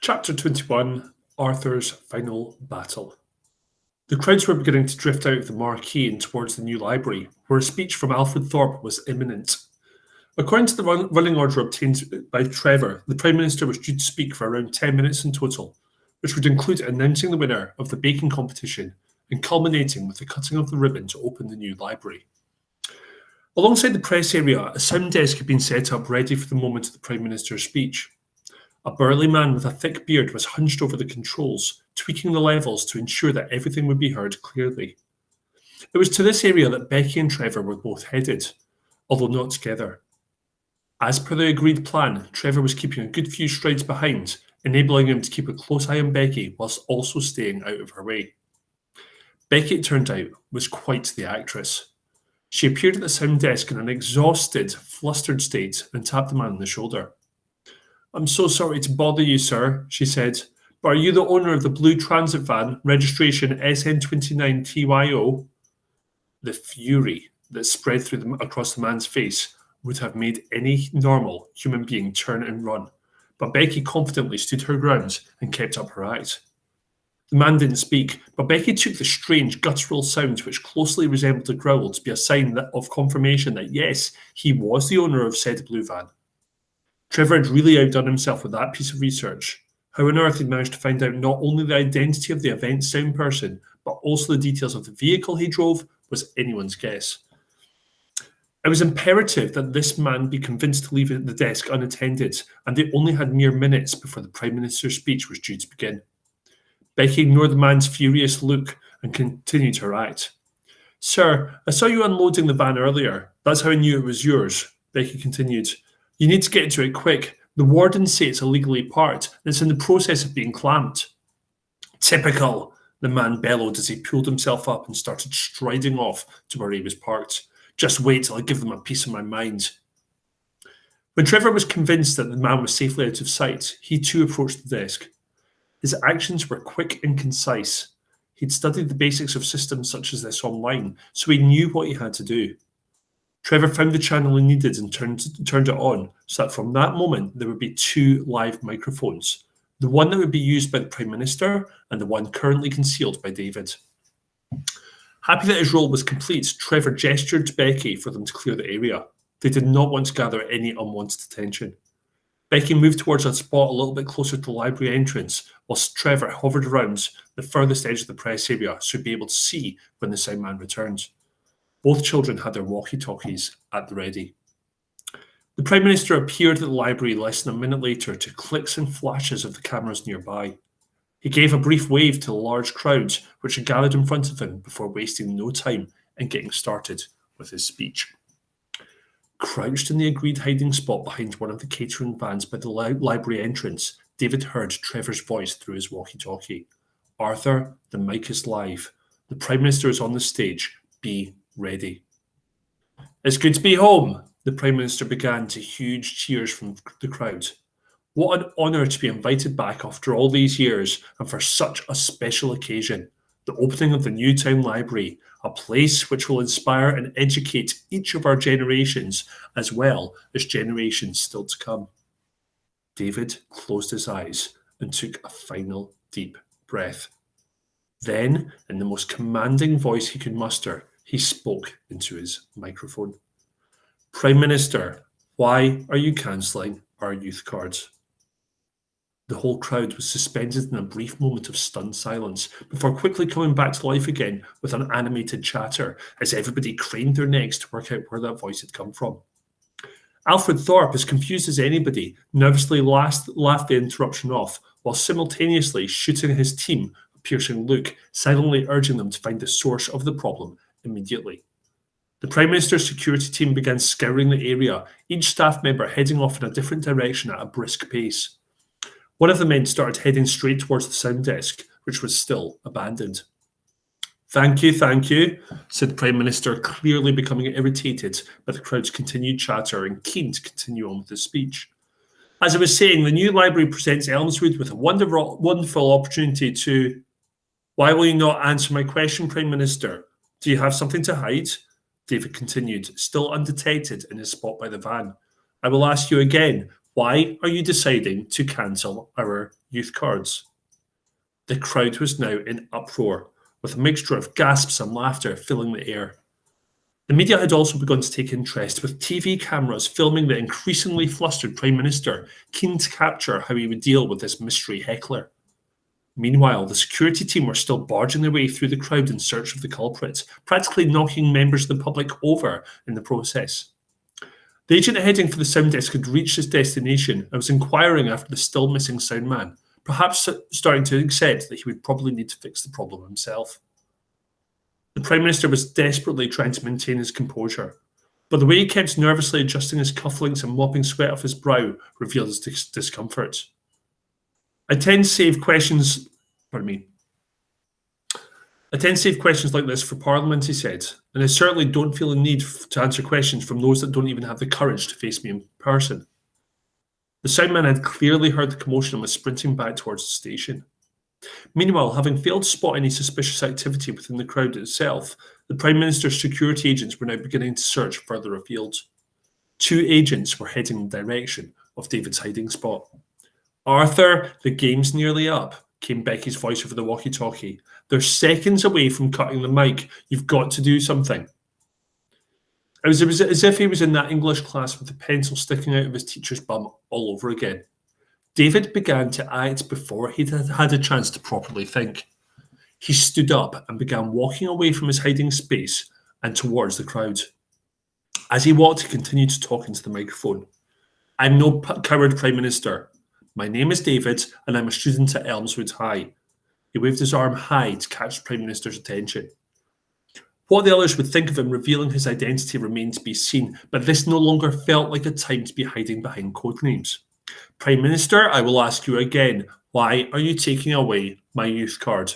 Chapter 21: Arthur's Final Battle. The crowds were beginning to drift out of the marquee and towards the new library, where a speech from Alfred Thorpe was imminent. According to the running order obtained by Trevor, the Prime Minister was due to speak for around 10 minutes in total, which would include announcing the winner of the baking competition and culminating with the cutting of the ribbon to open the new library. Alongside the press area, a sound desk had been set up ready for the moment of the Prime Minister's speech. A burly man with a thick beard was hunched over the controls, tweaking the levels to ensure that everything would be heard clearly. It was to this area that Becky and Trevor were both headed, although not together. As per the agreed plan, Trevor was keeping a good few strides behind, enabling him to keep a close eye on Becky whilst also staying out of her way. Becky, it turned out, was quite the actress. She appeared at the sound desk in an exhausted, flustered state and tapped the man on the shoulder. "I'm so sorry to bother you, sir," she said, "but are you the owner of the blue transit van, registration SN29TYO? The fury that spread across the man's face would have made any normal human being turn and run, but Becky confidently stood her ground and kept up her act. The man didn't speak, but Becky took the strange guttural sound which closely resembled a growl to be a sign of confirmation that yes, he was the owner of said blue van. Trevor had really outdone himself with that piece of research. How on earth he'd managed to find out not only the identity of the event sound person, but also the details of the vehicle he drove was anyone's guess. It was imperative that this man be convinced to leave the desk unattended, and they only had mere minutes before the Prime Minister's speech was due to begin. Becky ignored the man's furious look and continued her act. "Sir, I saw you unloading the van earlier. That's how I knew it was yours," Becky continued. "You need to get to it quick. The wardens say it's illegally parked and it's in the process of being clamped." "Typical," the man bellowed as he pulled himself up and started striding off to where he was parked. "Just wait till I give them a piece of my mind." When Trevor was convinced that the man was safely out of sight, he too approached the desk. His actions were quick and concise. He'd studied the basics of systems such as this online, so he knew what he had to do. Trevor found the channel he needed and turned it on, so that from that moment there would be two live microphones, the one that would be used by the Prime Minister and the one currently concealed by David. Happy that his role was complete, Trevor gestured to Becky for them to clear the area. They did not want to gather any unwanted attention. Becky moved towards a spot a little bit closer to the library entrance, whilst Trevor hovered around the furthest edge of the press area so he'd be able to see when the sound man returned. Both children had their walkie-talkies at the ready. The Prime Minister appeared at the library less than a minute later to clicks and flashes of the cameras nearby. He gave a brief wave to the large crowds which had gathered in front of him before wasting no time and getting started with his speech. Crouched in the agreed hiding spot behind one of the catering vans by the library entrance, David heard Trevor's voice through his walkie-talkie. "Arthur, the mic is live. The Prime Minister is on the stage. Be ready." "It's good to be home," the Prime Minister began to huge cheers from the crowd. "What an honour to be invited back after all these years and for such a special occasion, the opening of the Newtown Library, a place which will inspire and educate each of our generations as well as generations still to come." David closed his eyes and took a final deep breath. Then, in the most commanding voice he could muster, he spoke into his microphone. "Prime Minister, why are you cancelling our youth cards?" The whole crowd was suspended in a brief moment of stunned silence before quickly coming back to life again with an animated chatter as everybody craned their necks to work out where that voice had come from. Alfred Thorpe, as confused as anybody, nervously laughed the interruption off while simultaneously shooting at his team a piercing look, silently urging them to find the source of the problem immediately. The Prime Minister's security team began scouring the area, each staff member heading off in a different direction at a brisk pace. One of the men started heading straight towards the sound desk, which was still abandoned. Thank you," said the Prime Minister, clearly becoming irritated by the crowd's continued chatter and keen to continue on with his speech. "As I was saying, the new library presents Elmswood with a wonderful opportunity to—" "Why will you not answer my question, Prime Minister? Do you have something to hide?" David continued, still undetected in his spot by the van. "I will ask you again. Why are you deciding to cancel our youth cards. The crowd was now in uproar, with a mixture of gasps and laughter filling the air. The media had also begun to take interest, with TV cameras filming the increasingly flustered Prime Minister, keen to capture how he would deal with this mystery heckler. Meanwhile, the security team were still barging their way through the crowd in search of the culprit, practically knocking members of the public over in the process. The agent heading for the sound desk had reached his destination and was inquiring after the still missing sound man, perhaps starting to accept that he would probably need to fix the problem himself. The Prime Minister was desperately trying to maintain his composure, but the way he kept nervously adjusting his cufflinks and mopping sweat off his brow revealed his discomfort. I tend to save questions like this for Parliament, he said, and I certainly don't feel a need to answer questions from those that don't even have the courage to face me in person. The soundman had clearly heard the commotion and was sprinting back towards the station. Meanwhile, having failed to spot any suspicious activity within the crowd itself, the Prime Minister's security agents were now beginning to search further afield. 2 agents were heading in the direction of David's hiding spot. "Arthur, the game's nearly up," came Becky's voice over the walkie-talkie. "They're seconds away from cutting the mic. You've got to do something." It was as if he was in that English class with the pencil sticking out of his teacher's bum all over again. David began to act before he'd had a chance to properly think. He stood up and began walking away from his hiding space and towards the crowd. As he walked, he continued to talk into the microphone. "I'm no coward, Prime Minister. My name is David, and I'm a student at Elmswood High." He waved his arm high to catch the Prime Minister's attention. What the others would think of him revealing his identity remained to be seen, but this no longer felt like a time to be hiding behind codenames. "Prime Minister, I will ask you again, why are you taking away my youth card?"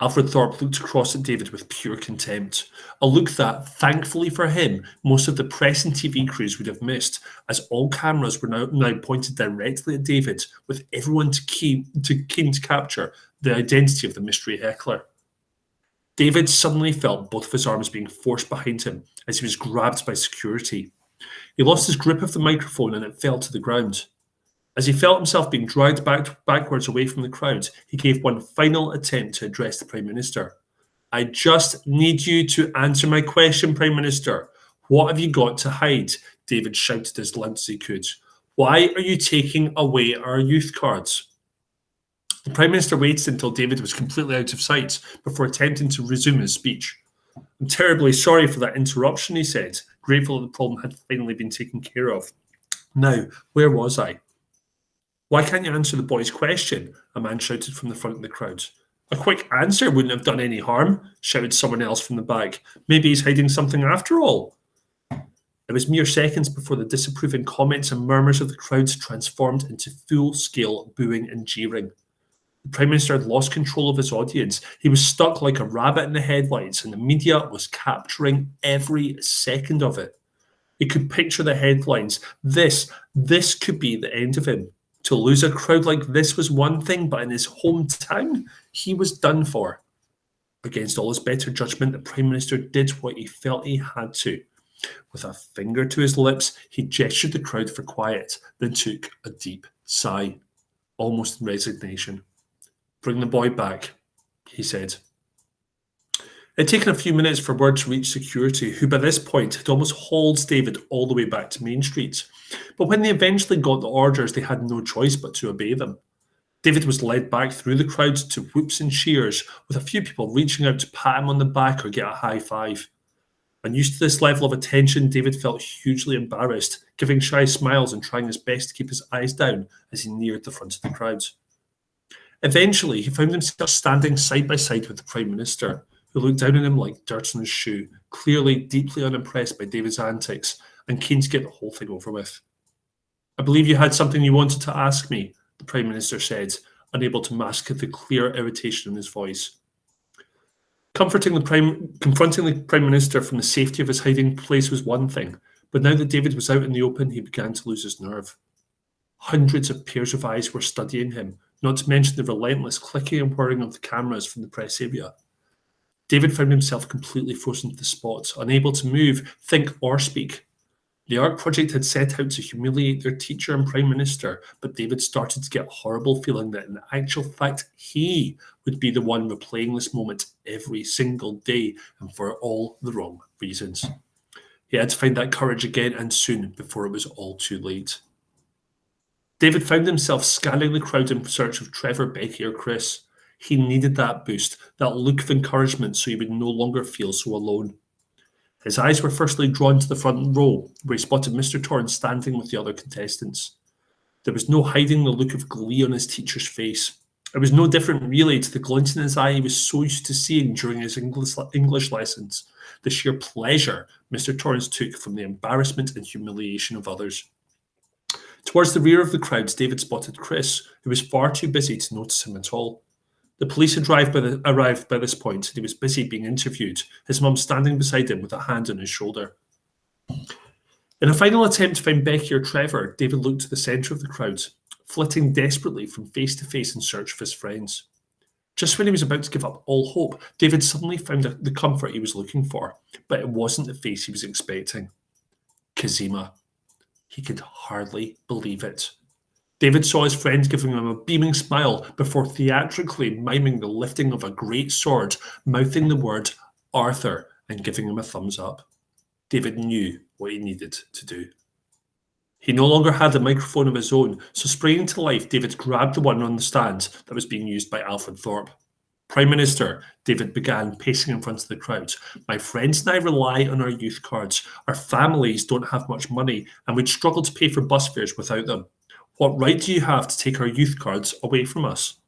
Alfred Thorpe looked across at David with pure contempt, a look that, thankfully for him, most of the press and TV crews would have missed, as all cameras were now pointed directly at David, with everyone keen to capture the identity of the mystery heckler. David suddenly felt both of his arms being forced behind him as he was grabbed by security. He lost his grip of the microphone and it fell to the ground. As he felt himself being dragged backwards away from the crowd, he gave one final attempt to address the Prime Minister. "I just need you to answer my question, Prime Minister. What have you got to hide?" David shouted as loud as he could. "Why are you taking away our youth cards?" The Prime Minister waited until David was completely out of sight before attempting to resume his speech. "I'm terribly sorry for that interruption," he said, grateful that the problem had finally been taken care of. "Now, where was I?" "Why can't you answer the boy's question?" a man shouted from the front of the crowd. "A quick answer wouldn't have done any harm," shouted someone else from the back. "Maybe he's hiding something after all." It was mere seconds before the disapproving comments and murmurs of the crowd transformed into full-scale booing and jeering. The Prime Minister had lost control of his audience. He was stuck like a rabbit in the headlights, and the media was capturing every second of it. He could picture the headlines. This could be the end of him. To lose a crowd like this was one thing, but in his hometown, he was done for. Against all his better judgment, the Prime Minister did what he felt he had to. With a finger to his lips, he gestured the crowd for quiet, then took a deep sigh, almost in resignation. "Bring the boy back," he said. It had taken a few minutes for word to reach security, who by this point had almost hauled David all the way back to Main Street. But when they eventually got the orders, they had no choice but to obey them. David was led back through the crowd to whoops and cheers, with a few people reaching out to pat him on the back or get a high five. Unused to this level of attention, David felt hugely embarrassed, giving shy smiles and trying his best to keep his eyes down as he neared the front of the crowd. Eventually, he found himself standing side by side with the Prime Minister, who looked down on him like dirt on his shoe, clearly deeply unimpressed by David's antics and keen to get the whole thing over with. "I believe you had something you wanted to ask me," the Prime Minister said, unable to mask the clear irritation in his voice. Confronting the Prime Minister from the safety of his hiding place was one thing, but now that David was out in the open, he began to lose his nerve. Hundreds of pairs of eyes were studying him, not to mention the relentless clicking and whirring of the cameras from the press area. David found himself completely frozen to the spot, unable to move, think, or speak. The art project had set out to humiliate their teacher and Prime Minister, but David started to get a horrible feeling that in actual fact he would be the one replaying this moment every single day, and for all the wrong reasons. He had to find that courage again, and soon, before it was all too late. David found himself scanning the crowd in search of Trevor, Becky, or Chris. He needed that boost, that look of encouragement, so he would no longer feel so alone. His eyes were firstly drawn to the front row, where he spotted Mr. Torrance standing with the other contestants. There was no hiding the look of glee on his teacher's face. It was no different, really, to the glint in his eye he was so used to seeing during his English lessons, the sheer pleasure Mr. Torrance took from the embarrassment and humiliation of others. Towards the rear of the crowds, David spotted Chris, who was far too busy to notice him at all. The police had arrived by this point, and he was busy being interviewed, his mum standing beside him with a hand on his shoulder. In a final attempt to find Becky or Trevor, David looked to the centre of the crowd, flitting desperately from face to face in search of his friends. Just when he was about to give up all hope, David suddenly found the comfort he was looking for, but it wasn't the face he was expecting. Kazima. He could hardly believe it. David saw his friend giving him a beaming smile before theatrically miming the lifting of a great sword, mouthing the word Arthur and giving him a thumbs up. David knew what he needed to do. He no longer had a microphone of his own, so springing to life, David grabbed the one on the stand that was being used by Alfred Thorpe. Prime Minister, David began, pacing in front of the crowd. My friends and I rely on our youth cards. Our families don't have much money, and we'd struggle to pay for bus fares without them. What right do you have to take our youth cards away from us?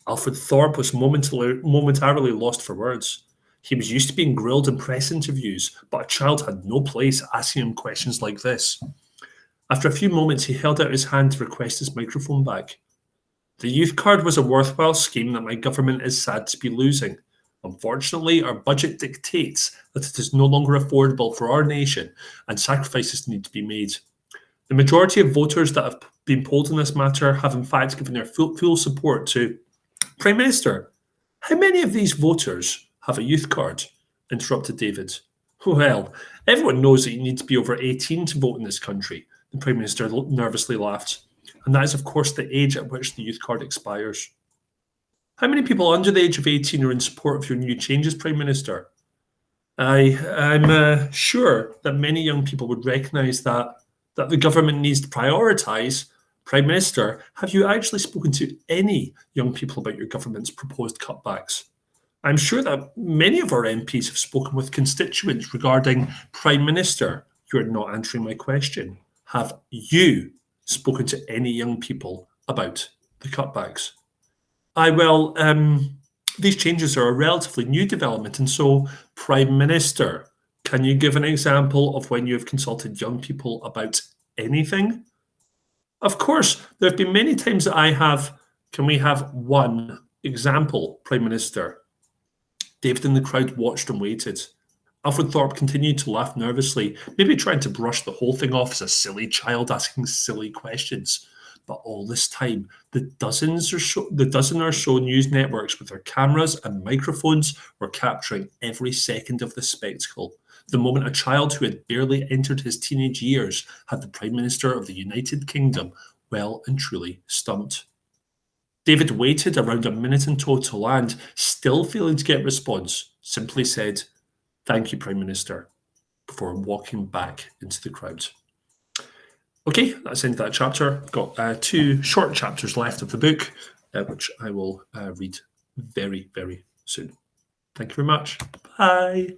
Alfred Thorpe was momentarily lost for words. He was used to being grilled in press interviews, but a child had no place asking him questions like this. After a few moments, he held out his hand to request his microphone back. The youth card was a worthwhile scheme that my government is sad to be losing. Unfortunately, our budget dictates that it is no longer affordable for our nation, and sacrifices need to be made. The majority of voters that have been polled in this matter have in fact given their full support to Prime Minister. How many of these voters have a youth card? Interrupted David. Well, everyone knows that you need to be over 18 to vote in this country, the Prime Minister nervously laughed. And that is, of course, the age at which the youth card expires. How many people under the age of 18 are in support of your new changes, Prime Minister? I'm sure that many young people would recognise that the government needs to prioritise. Prime Minister, have you actually spoken to any young people about your government's proposed cutbacks? I'm sure that many of our MPs have spoken with constituents regarding Prime Minister. You're not answering my question. Have you spoken to any young people about the cutbacks? These changes are a relatively new development, and so, Prime Minister, can you give an example of when you have consulted young people about anything? Of course, there have been many times that I have. Can we have one example, Prime Minister? David and the crowd watched and waited. Alfred Thorpe continued to laugh nervously, maybe trying to brush the whole thing off as a silly child asking silly questions. But all this time, the dozen or so news networks with their cameras and microphones were capturing every second of the spectacle. The moment a child who had barely entered his teenage years had the Prime Minister of the United Kingdom well and truly stumped. David waited around a minute in total and, still failing to get response, simply said, "Thank you, Prime Minister," before walking back into the crowd. Okay, that's the end of that chapter. I've got 2 short chapters left of the book, which I will read very, very soon. Thank you very much. Bye.